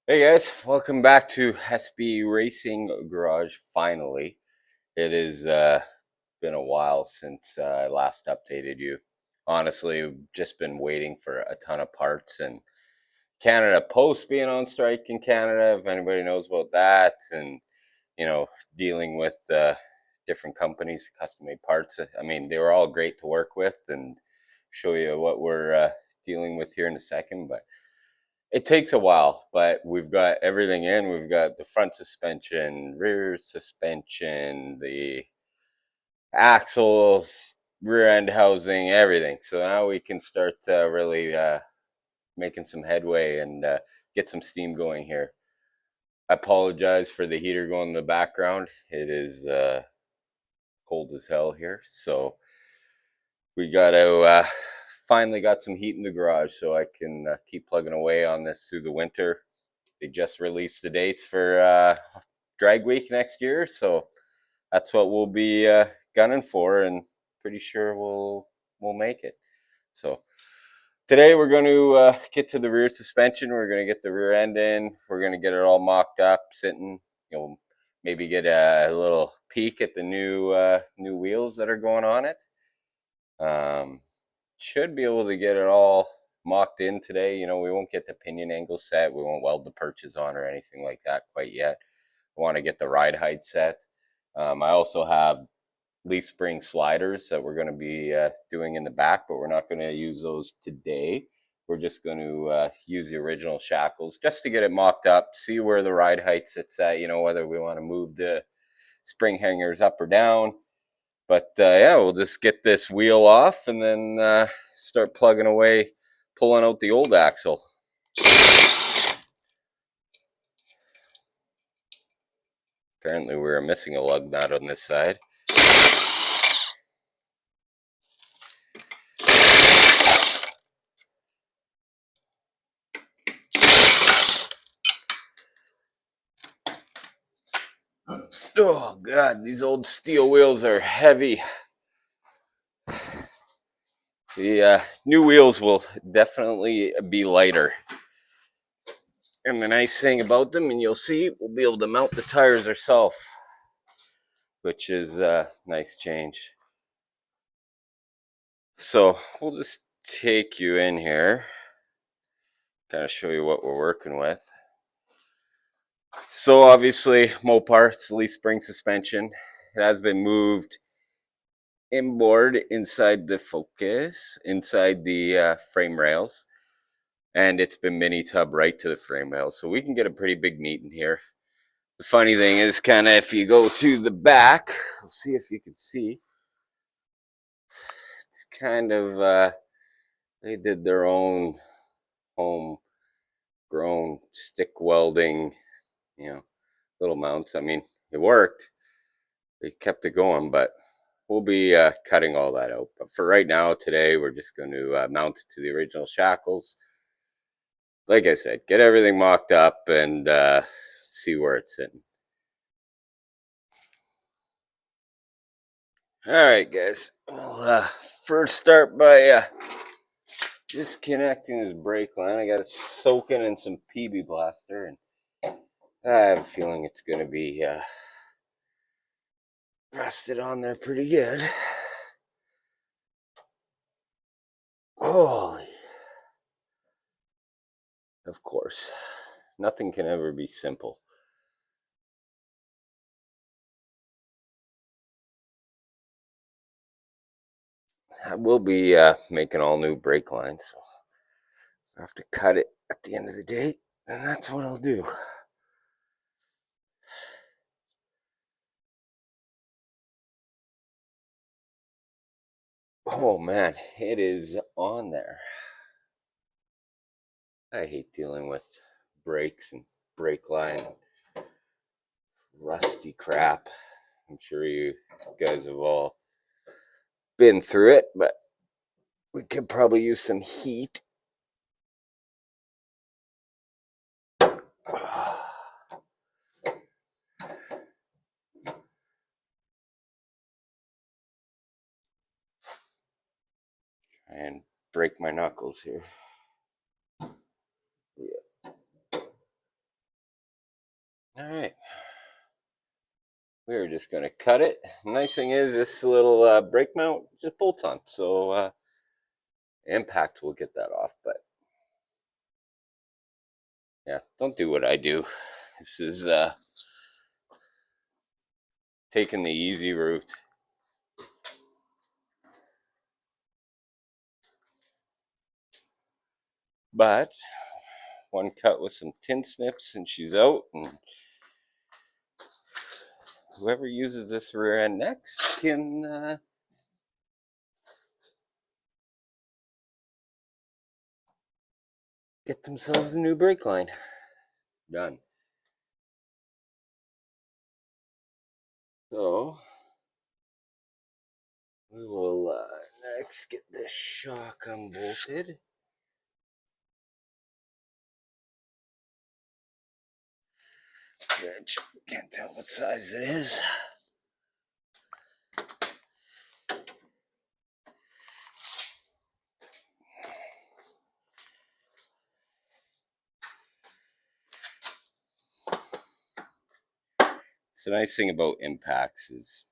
Hey guys, welcome back to SB Racing Garage. Finally, it has been a while since I last updated you. Honestly, I've just been waiting for a ton of parts and Canada Post being on strike in Canada, if anybody knows about that, and you know, dealing with different companies for custom made parts. I mean, they were all great to work with and show you what we're dealing with here in a second, but it takes a while, but we've got everything in. We've got the front suspension, rear suspension, the axles, rear end housing, everything. So now we can start really making some headway and get some steam going here. I apologize for the heater going in the background. It is cold as hell here. So we got to finally got some heat in the garage so I can keep plugging away on this through the winter. They just released the dates for drag week next year, so that's what we'll be gunning for, and pretty sure we'll make it. So today we're going to get to the rear suspension. We're going to get the rear end in. We're going to get it all mocked up, sitting. Maybe get a little peek at the new wheels that are going on it. Um, should be able to get it all mocked in today. We won't get the pinion angle set. We won't weld the perches on or anything like that quite yet. I want to get the ride height set. I also have leaf spring sliders that we're going to be doing in the back, but we're not going to use those today. We're just going to use the original shackles just to get it mocked up, see where the ride height sits at, whether we want to move the spring hangers up or down. But yeah, we'll just get this wheel off and then start plugging away, pulling out the old axle. Apparently we were missing a lug nut on this side. Oh god, these old steel wheels are heavy. The new wheels will definitely be lighter. And the nice thing about them, and you'll see, we'll be able to mount the tires ourselves, which is a nice change. So we'll just take you in here, kind of show you what we're working with. So obviously, Mopart's leaf spring suspension. It has been moved inboard inside the Focus, inside the frame rails, and it's been mini tub right to the frame rails. So we can get a pretty big meet in here. The funny thing is, kind of, if you go to the back, we'll see if you can see. It's kind of they did their own homegrown stick welding, little mounts. I mean, it worked. They kept it going, but we'll be cutting all that out. But for right now, today, we're just going to mount it to the original shackles. Like I said, get everything mocked up and see where it's sitting. All right, guys. We'll first start by disconnecting this brake line. I got it soaking in some PB Blaster, and I have a feeling it's going to be rusted on there pretty good. Holy. Of course. Nothing can ever be simple. I will be making all new brake lines, so I have to cut it at the end of the day, and that's what I'll do. Oh man, it is on there. I hate dealing with brakes and brake line, rusty crap. I'm sure you guys have all been through it, but we could probably use some heat. And break my knuckles here. Yeah. All right. We're just going to cut it. Nice thing is this little brake mount just bolts on. So impact will get that off. But yeah, don't do what I do. This is taking the easy route. But one cut with some tin snips and she's out. And whoever uses this rear end next can get themselves a new brake line. Done. So we will next get this shock unbolted. Which can't tell what size it is. It's the nice thing about impacts is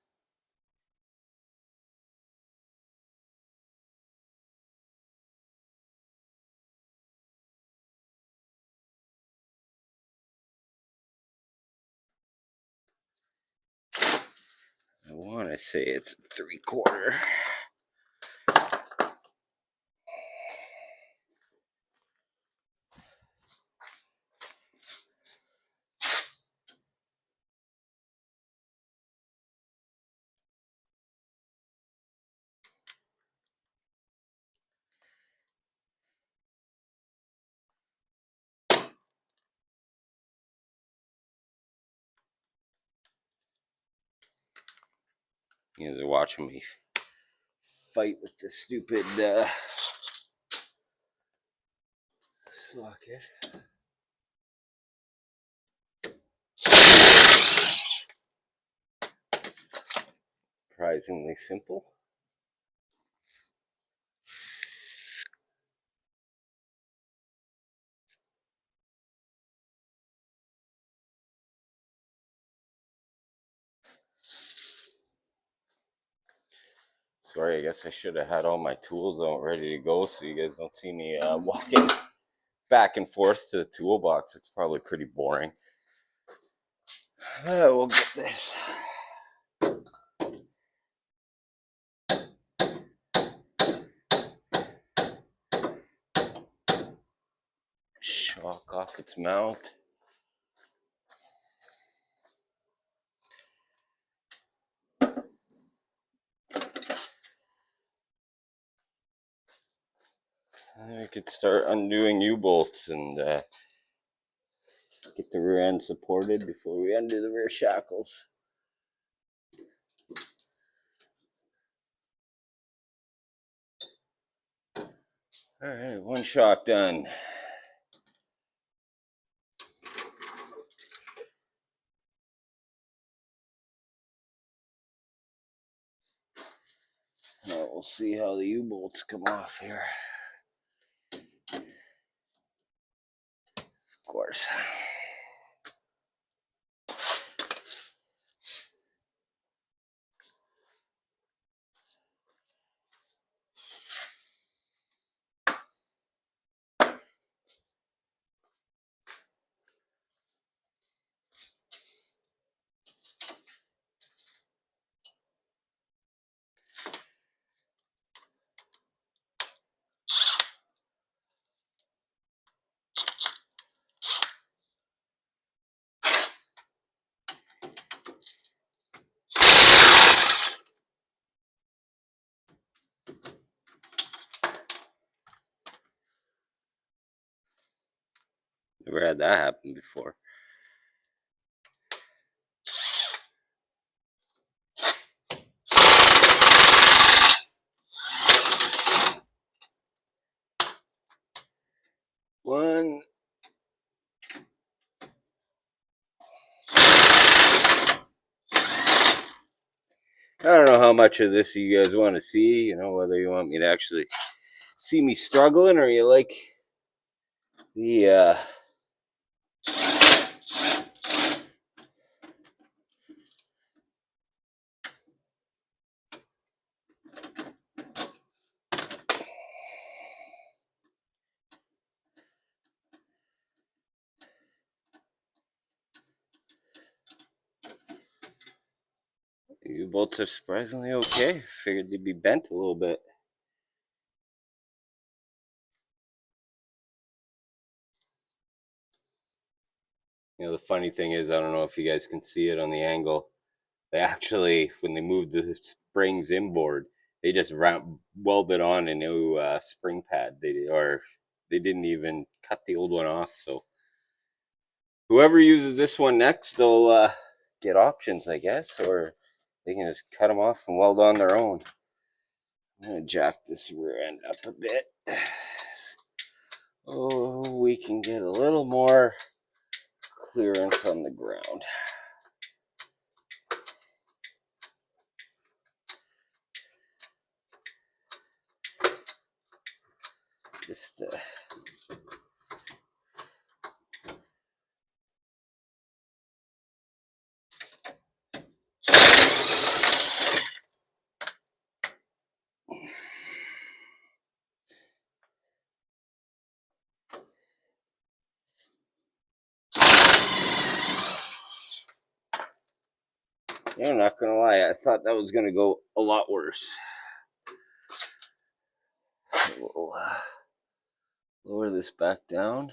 I want to say it's 3/4. You guys are watching me fight with the stupid socket. Surprisingly simple. Sorry, I guess I should have had all my tools out ready to go so you guys don't see me walking back and forth to the toolbox. It's probably pretty boring. We'll get this. Shock off its mount. I could start undoing U-bolts and get the rear end supported before we undo the rear shackles. All right, one shock done. Now we'll see how the U-bolts come off here. Of course. Never had that happen before. One. I don't know how much of this you guys want to see, you know, whether you want me to actually see me struggling or you like the bolts are surprisingly okay. Figured they'd be bent a little bit. You know, the funny thing is, I don't know if you guys can see it on the angle. They actually, when they moved the springs inboard, they just welded on a new spring pad. They didn't even cut the old one off. So whoever uses this one next, they'll get options, I guess, or they can just cut them off and weld on their own. I'm gonna jack this rear end up a bit. Oh, we can get a little more clearance on the ground. Just I'm not gonna lie, I thought that was gonna go a lot worse. We'll lower this back down.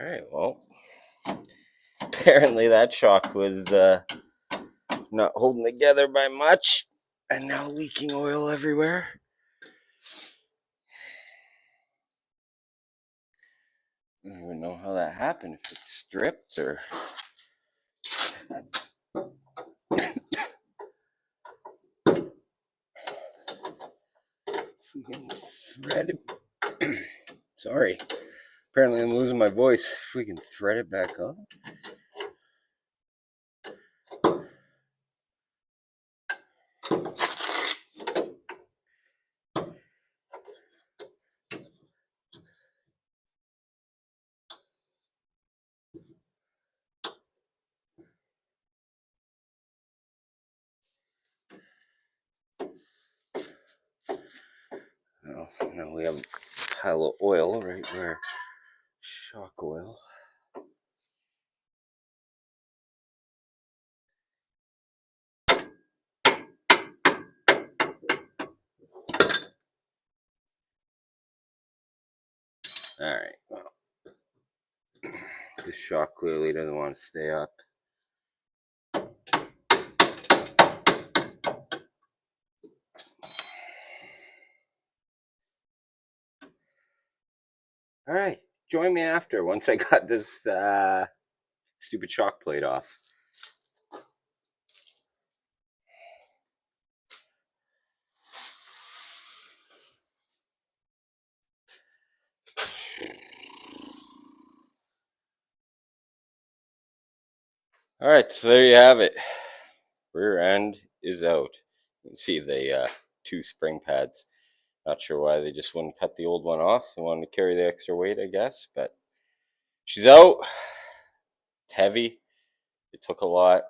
All right, well, apparently that shock was not holding together by much, and now leaking oil everywhere. I don't even know how that happened, if it's stripped or... If we can thread it... Sorry. Apparently I'm losing my voice. If we can thread it back on. Oh, now we have a pile of oil right where shock oil. All right, well, this shock clearly doesn't want to stay up. All right, join me after once I got this stupid shock plate off. All right, so there you have it. Rear end is out. You can see the two spring pads. Not sure why they just wouldn't cut the old one off. They wanted to carry the extra weight, I guess, but she's out. It's heavy. It took a lot,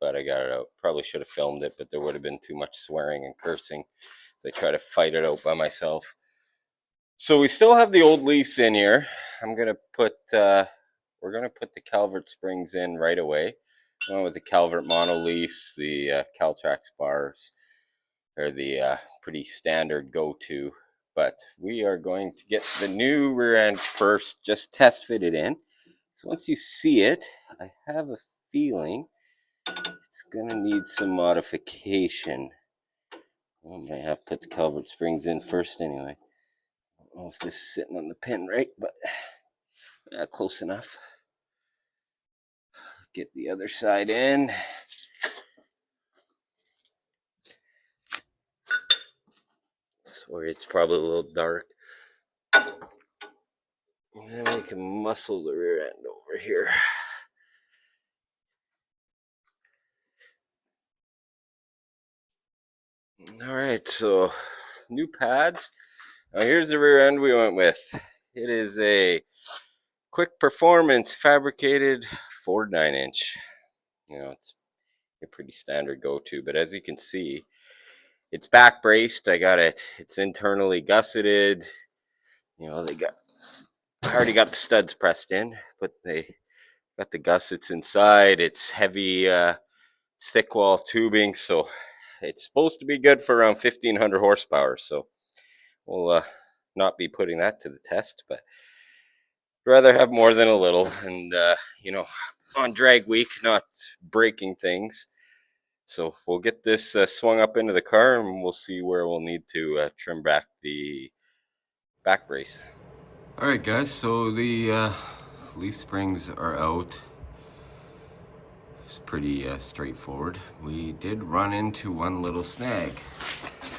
but I got it out. Probably should have filmed it, but there would have been too much swearing and cursing as I try to fight it out by myself. So we still have the old leaves in here. I'm gonna put we're gonna put the Calvert springs in right away. I went with the Calvert mono leaves. The Caltrax bars are the pretty standard go-to. But we are going to get the new rear end first, just test fit it in. So once you see it, I have a feeling it's gonna need some modification. I might have to put the Calvert springs in first anyway. I don't know if this is sitting on the pin right, but close enough. Get the other side in. where it's probably a little dark. And then we can muscle the rear end over here. All right, so new pads. Now here's the rear end we went with. It is a quick performance fabricated Ford 9-inch. It's a pretty standard go-to, but as you can see, it's back braced. I got it. It's internally gusseted. I already got the studs pressed in, but they got the gussets inside. It's heavy, thick wall tubing, so it's supposed to be good for around 1,500 horsepower. So we'll not be putting that to the test, but rather have more than a little. And on drag week, not breaking things. So we'll get this swung up into the car, and we'll see where we'll need to trim back the back brace. All right, guys, so the leaf springs are out. It's pretty straightforward. We did run into one little snag.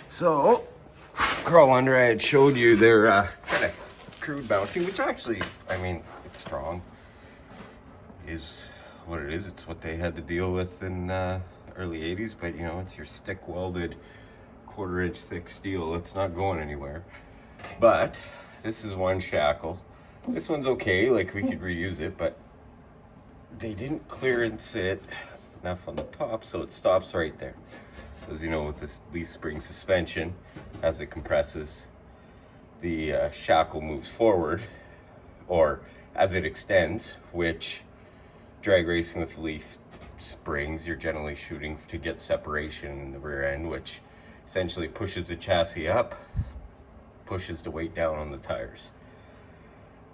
So, crawl under, I had showed you their kind of crude mounting, which actually, it's strong. Is what it is. It's what they had to deal with in early 80s, but it's your stick welded 1/4 inch thick steel. It's not going anywhere. But this is one shackle. This one's okay, like we could reuse it, but they didn't clearance it enough on the top, so it stops right there. As you know, with this leaf spring suspension, as it compresses, the shackle moves forward, or as it extends, which drag racing with leaf springs, you're generally shooting to get separation in the rear end, which essentially pushes the chassis up, pushes the weight down on the tires.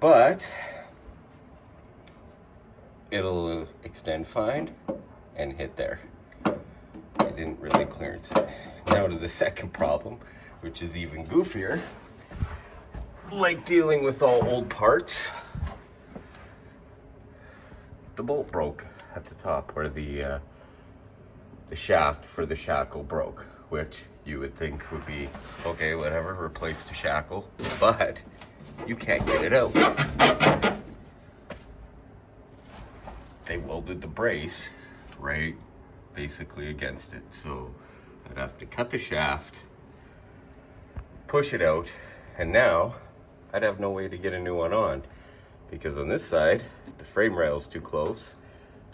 But it'll extend fine and hit there. I didn't really clearance it. Now to the second problem, which is even goofier. Like dealing with all old parts, the bolt broke at the top where the shaft for the shackle broke, which you would think would be okay, whatever, replace the shackle, but you can't get it out. They welded the brace right basically against it, so I'd have to cut the shaft, push it out, and now I'd have no way to get a new one on, because on this side the frame rail's too close,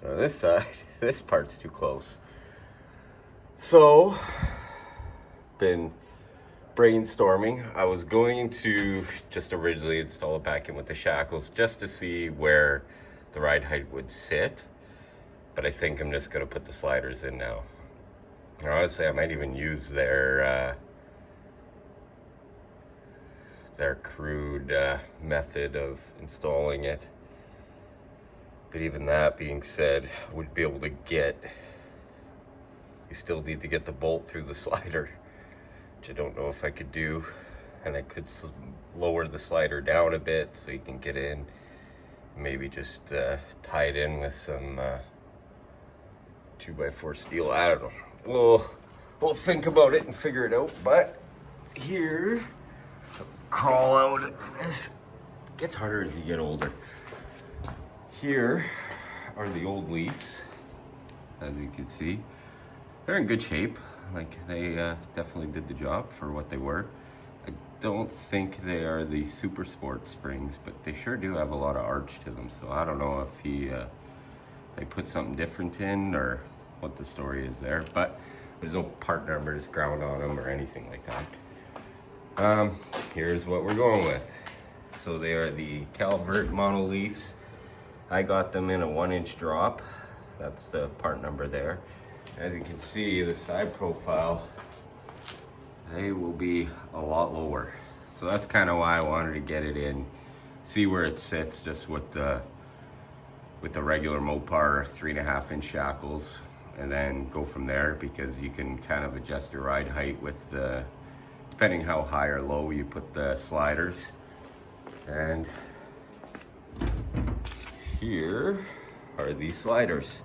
and on this side this part's too close. So been brainstorming. I was going to just originally install it back in with the shackles just to see where the ride height would sit, but I think I'm just going to put the sliders in now. And honestly, I might even use their crude method of installing it. But even that being said, I would be able to get, you still need to get the bolt through the slider, which I don't know if I could do. And I could lower the slider down a bit so you can get in. Maybe just tie it in with some 2x4 steel. I don't know. We'll think about it and figure it out. But here, crawl out of this. It gets harder as you get older. Here are the old leaves, as you can see. They're in good shape. Like, they definitely did the job for what they were. I don't think they are the super sport springs, but they sure do have a lot of arch to them. So I don't know if they put something different in or what the story is there, but there's no part numbers ground on them or anything like that. Here's what we're going with. So they are the Calvert monoleafs. I got them in a 1-inch drop. So that's the part number there. As you can see, the side profile, they will be a lot lower. So that's kind of why I wanted to get it in, see where it sits just with the regular Mopar 3.5-inch shackles, and then go from there, because you can kind of adjust your ride height with depending how high or low you put the sliders. And here are these sliders.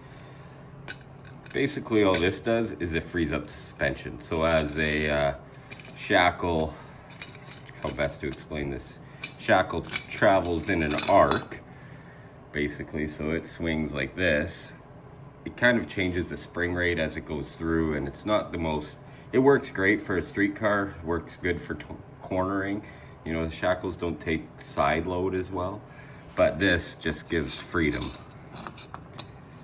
Basically all this does is it frees up the suspension. So as a shackle how best to explain this. Shackle travels in an arc, basically, so it swings like this. It kind of changes the spring rate as it goes through, and it's not the most, it works great for a street car, works good for cornering. You know, the shackles don't take side load as well, but this just gives freedom.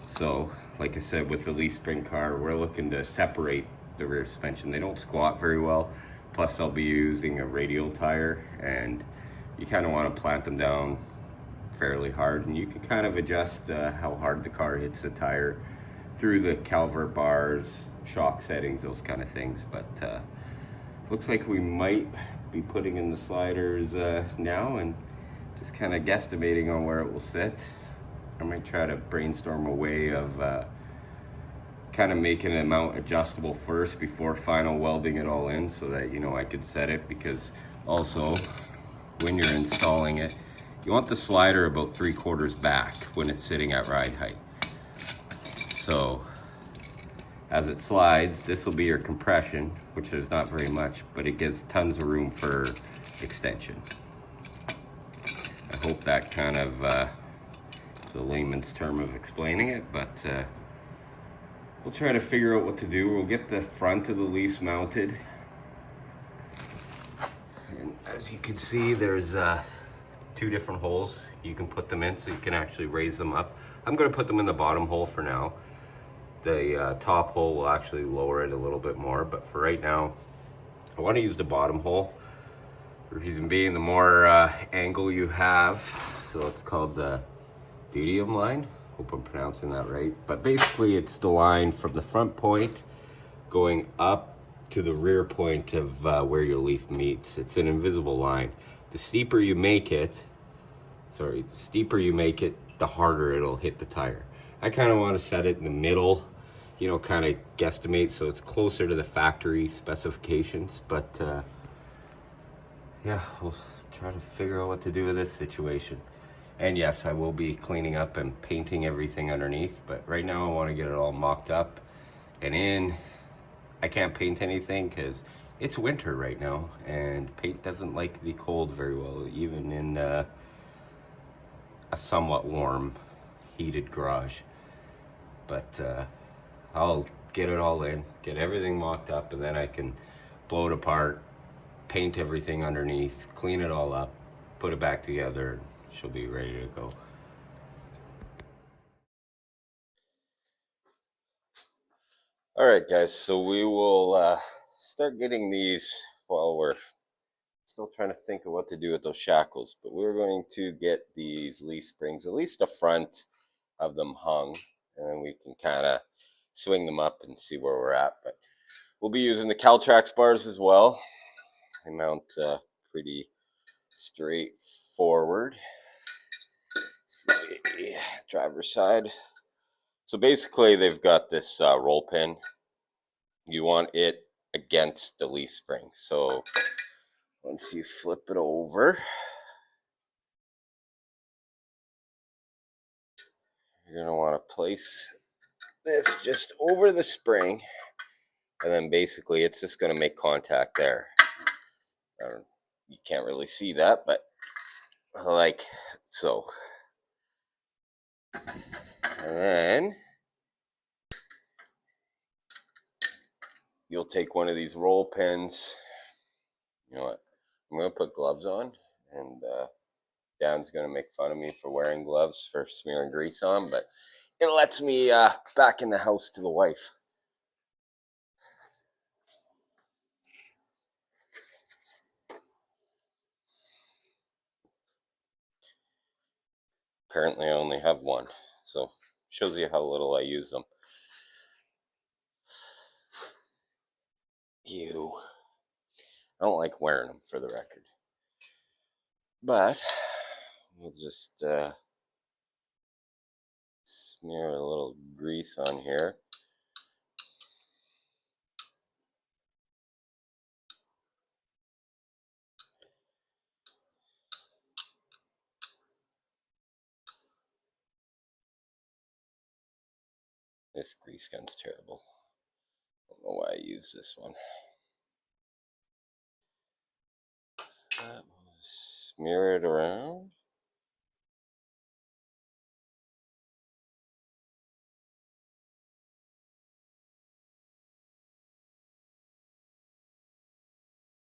So, like I said, with the leaf spring car, we're looking to separate the rear suspension. They don't squat very well. Plus, I'll be using a radial tire, and you kind of want to plant them down fairly hard, and you can kind of adjust how hard the car hits the tire through the calvert bars, shock settings, those kind of things. But looks like we might be putting in the sliders now and just kind of guesstimating on where it will sit. I might try to brainstorm a way of kind of making the mount adjustable first before final welding it all in, so that, you know, I could set it, because also when you're installing it, you want the slider about 3/4 back when it's sitting at ride height. So as it slides, this will be your compression, which is not very much, but it gives tons of room for extension. I hope that kind of is a layman's term of explaining it, but we'll try to figure out what to do. We'll get the front of the leaves mounted. And as you can see, there's 2 different holes you can put them in, so you can actually raise them up. I'm going to put them in the bottom hole for now. The top hole will actually lower it a little bit more, but for right now, I want to use the bottom hole. The reason being, the more angle you have, so it's called the dudium line. Hope I'm pronouncing that right. But basically, it's the line from the front point going up to the rear point of where your leaf meets. It's an invisible line. The steeper you make it, the harder it'll hit the tire. I kind of want to set it in the middle, you know, kind of guesstimate so it's closer to the factory specifications. But yeah, we'll try to figure out what to do with this situation. And yes, I will be cleaning up and painting everything underneath, but right now I want to get it all mocked up and in. I can't paint anything because it's winter right now, and paint doesn't like the cold very well, even in a somewhat warm, heated garage. But I'll get it all in, get everything mocked up, and then I can blow it apart, paint everything underneath, clean it all up, put it back together. She'll be ready to go. All right, guys, so we will start getting these while we're still trying to think of what to do with those shackles, but we're going to get these leaf springs, at least the front of them hung, and then we can kind of swing them up and see where we're at. But we'll be using the Caltrax bars as well. They mount pretty straightforward. See, driver's side. So basically, they've got this roll pin. You want it against the leaf spring. So once you flip it over, you're going to want to place this just over the spring, and then basically it's just going to make contact there. You can't really see that, but like so. And then you'll take one of these roll pins. You know what? I'm going to put gloves on, and Dan's going to make fun of me for wearing gloves for smearing grease on, but it lets me back in the house to the wife. Apparently I only have one, so shows you how little I use them. I don't like wearing them, for the record. But we'll just smear a little grease on here. This grease gun's terrible. I don't know why I use this one. Smear it around.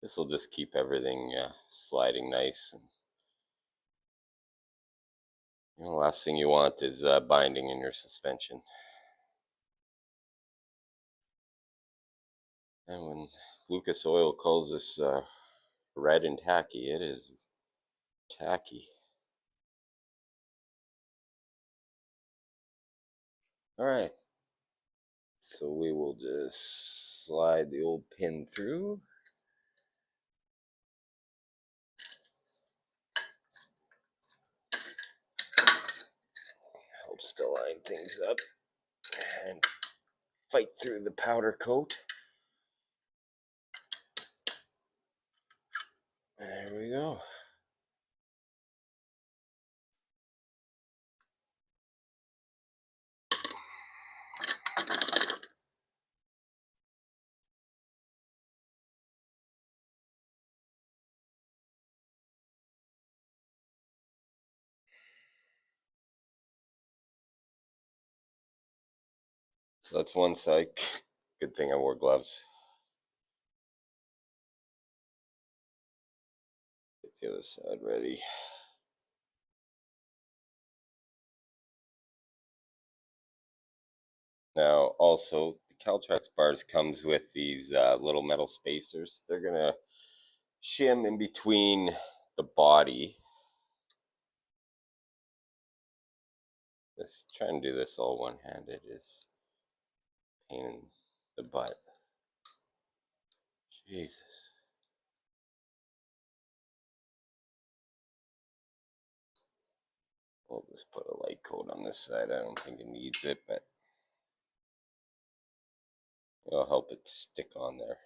This will just keep everything sliding nice. And, the last thing you want is binding in your suspension. And when Lucas Oil calls this red and tacky, it is tacky. All right. So we will just slide the old pin through. Helps to line things up and fight through the powder coat. There we go. So that's one side. Good thing I wore gloves. Get the other side ready. Now, also, the Caltrax bars comes with these little metal spacers. They're gonna shim in between the body. This trying to do this all one-handed is a pain in the butt. Jesus. We'll just put a light coat on this side. I don't think it needs it, but it'll help it stick on there.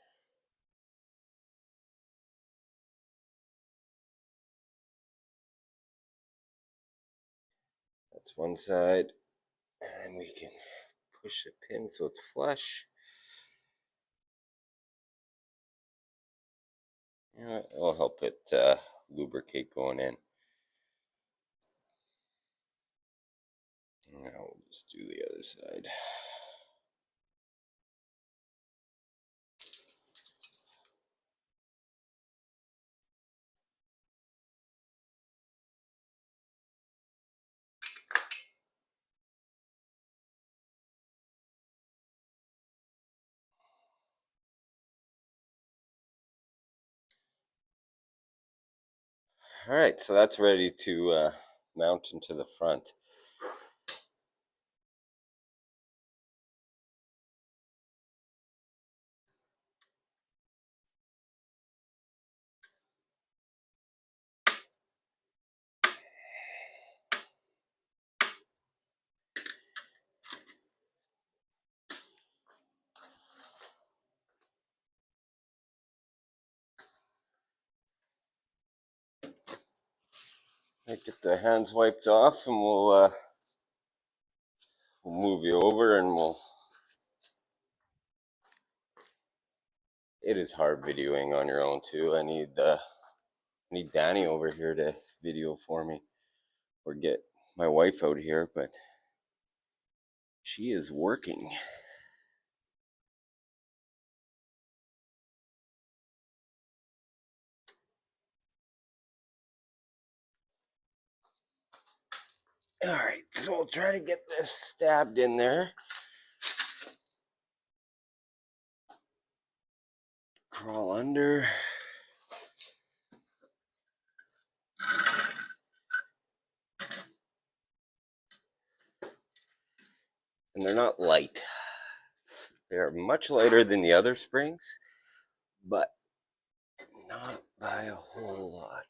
That's one side, and we can push the pin so it's flush. Yeah, it'll help it lubricate going in. Now we'll just do the other side. All right, so that's ready to mount into the front. Get the hands wiped off, and we'll move you over, and It is hard videoing on your own too. I need Danny over here to video for me, or get my wife out here, but she is working. All right, so we'll try to get this stabbed in there. Crawl under. And they're not light. They're much lighter than the other springs, but not by a whole lot.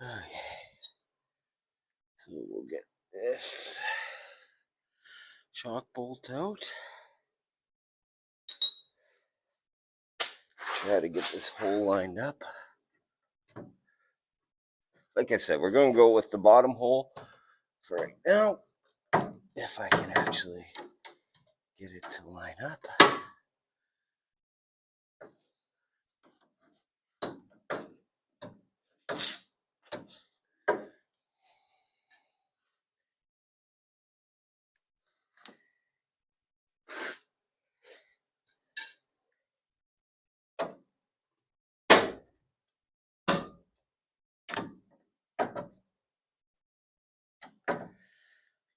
Okay. So we'll get this shock bolt out. Try to get this hole lined up. Like I said, we're going to go with the bottom hole for right now, if I can actually get it to line up.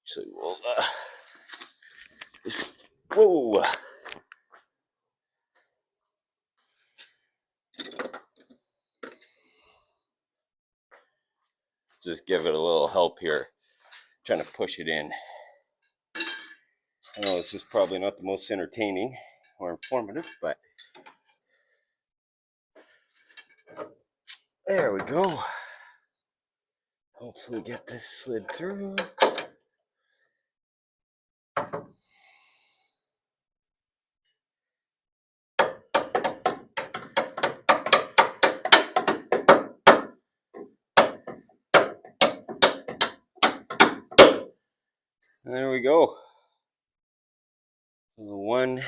Actually, we'll whoa. Just give it a little help here, trying to push it in. I know this is probably not the most entertaining or informative, but there we go. Hopefully get this slid through. And there we go. So the one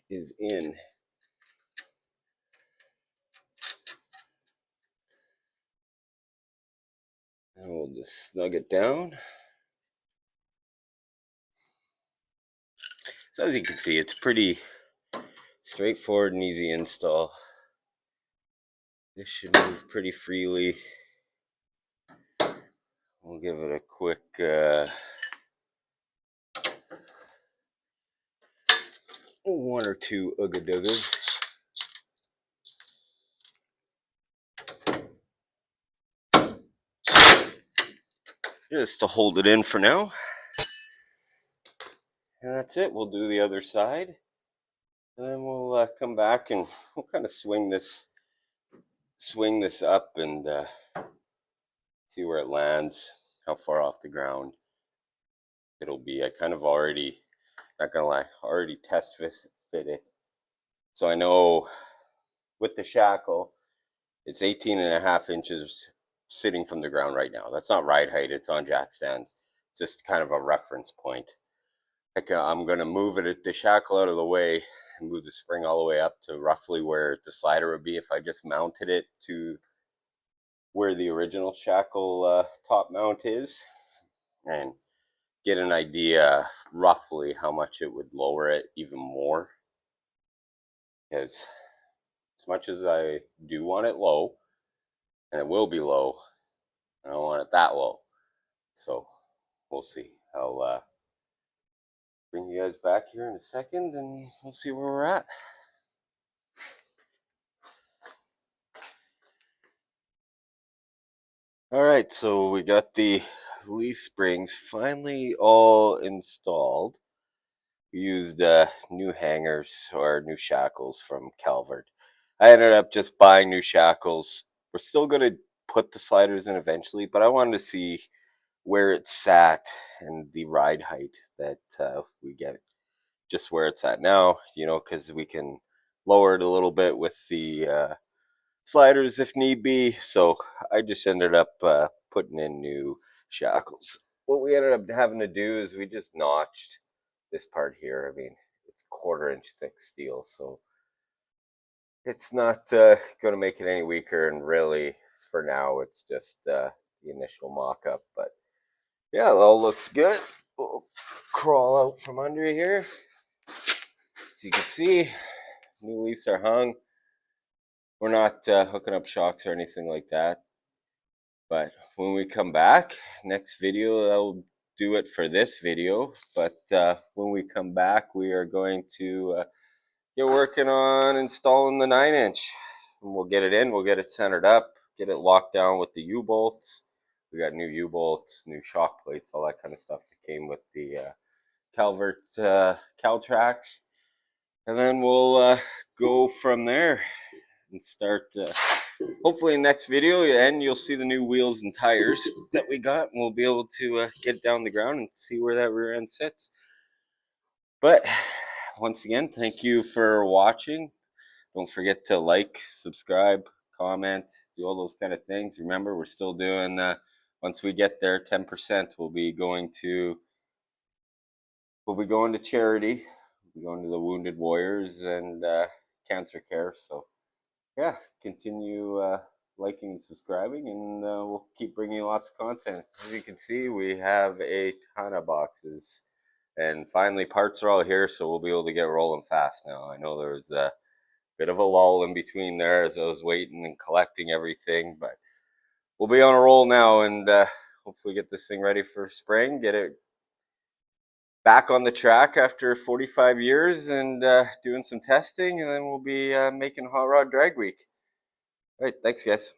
is in. And we'll just snug it down. So as you can see, it's pretty straightforward and easy install. This should move pretty freely. We'll give it a quick one or two ooga-doogas. Just to hold it in for now. And that's it. We'll do the other side. And then we'll come back and we'll kind of swing this up and see where it lands, how far off the ground it'll be. I kind of already, not gonna lie, already test fit it. So I know with the shackle, it's 18.5 inches sitting from the ground right now. That's not ride height, it's on jack stands. It's just kind of a reference point. Like I'm gonna move the shackle out of the way and move the spring all the way up to roughly where the slider would be if I just mounted it to where the original shackle top mount is, and get an idea roughly how much it would lower it even more. Because as much as I do want it low, and it will be low, I don't want it that low. So we'll see. I'll bring you guys back here in a second and we'll see where we're at. All right, so we got the leaf springs finally all installed. We used new hangers or new shackles from Calvert. I ended up just buying new shackles. We're still going to put the sliders in eventually, but I wanted to see where it sat and the ride height that we get, just where it's at now, because we can lower it a little bit with the sliders if need be. So I just ended up putting in new shackles. What we ended up having to do is we just notched this part here. I mean, it's 1/4 inch thick steel, so it's not going to make it any weaker. And really, for now, it's just the initial mock-up. But yeah, it all looks good. We'll crawl out from under here. As you can see, new leaves are hung. We're not hooking up shocks or anything like that. But when we come back, next video, I'll do it for this video. But when we come back, we are going to get working on installing the 9-inch. And we'll get it in, we'll get it centered up, get it locked down with the U-bolts. We got new U-bolts, new shock plates, all that kind of stuff that came with the Calvert Caltrax. And then we'll go from there and start hopefully in the next video, and you'll see the new wheels and tires that we got, and we'll be able to get it down the ground and see where that rear end sits. But once again, thank you for watching. Don't forget to like, subscribe, comment, do all those kind of things. Remember, we're still doing once we get there, 10% will be going to charity. We'll be going to the Wounded Warriors and cancer care. So yeah, continue liking and subscribing, and we'll keep bringing you lots of content. As you can see, we have a ton of boxes, and finally parts are all here, so we'll be able to get rolling fast now. I know there was a bit of a lull in between there as I was waiting and collecting everything, but we'll be on a roll now, and hopefully get this thing ready for spring, get it back on the track after 45 years, and doing some testing, and then we'll be making Hot Rod Drag Week. All right, thanks, guys.